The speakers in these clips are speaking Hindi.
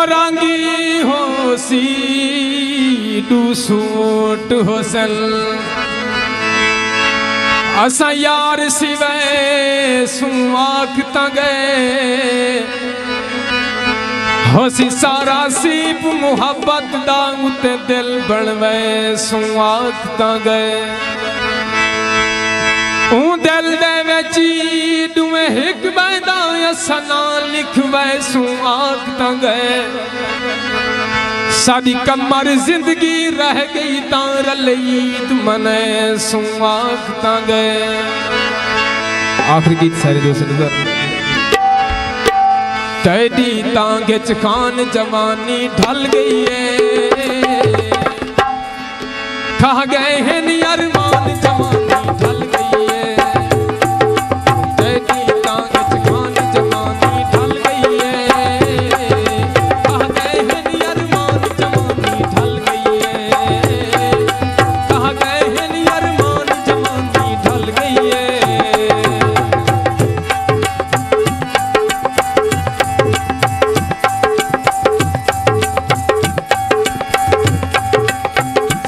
परांगी होसी डू सूट होसल असा यार सिवे सुआख तंगे होसी सारा सीप मुहब्बत दांग ते दिल बनवे सुआख तंगे दिल दे वेची डुए हिक बैंदा सना लिखवे सुआख तंगे साडी कमर जिंदगी रह गई तार ईद मने सुआख तंगे। आखिरी गीत सारे दोस्त नजर तेरी तांगे चखान जवानी ढल गई है खा गए हैं अरमान जवानी ढल गई है तेरी तांगे चखान जवानी ढल गई है खा गए हैं अरमान जवानी ढल गई है खा गए हैं अरमान जवानी ढल गई है।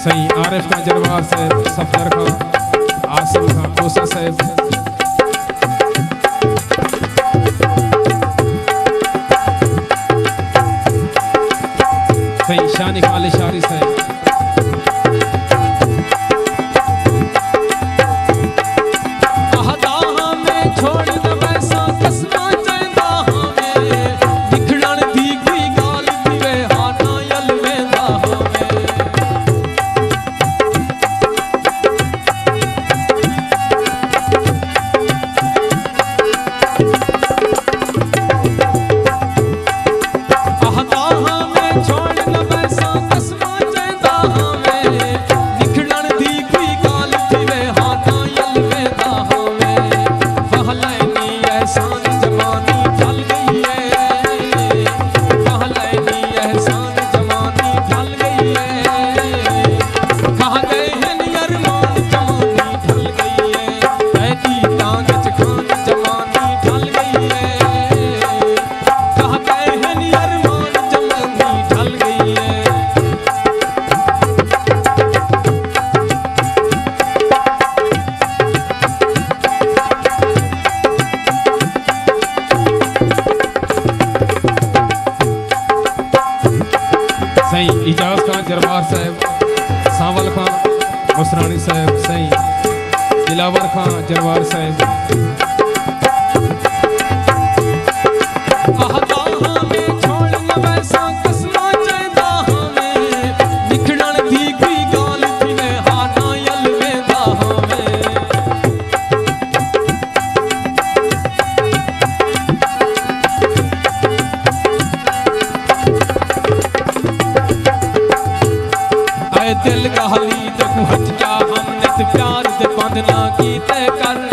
सही आरिफ का जरवार साहब सफदर खां आसिम खां कोसा साहब सही शानी खाली शारी साहब इजाज खान जरवार साहब सांवल खान मुसरानी साहब सही दिलावर खान जरवार साहब दिल गहली देखूं हटका हमने ते प्यार दे बंधना कीते कर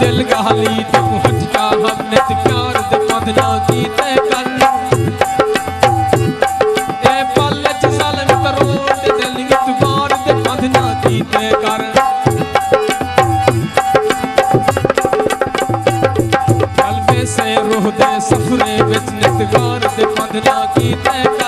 दिल गहली तू हटका हमने ते प्यार दे बंधना कीते कर ए पल च सालन करोड़ दिल इतबार दे बंधना कीते कर खुदे सफरे विच नित गार ते बंधना कीते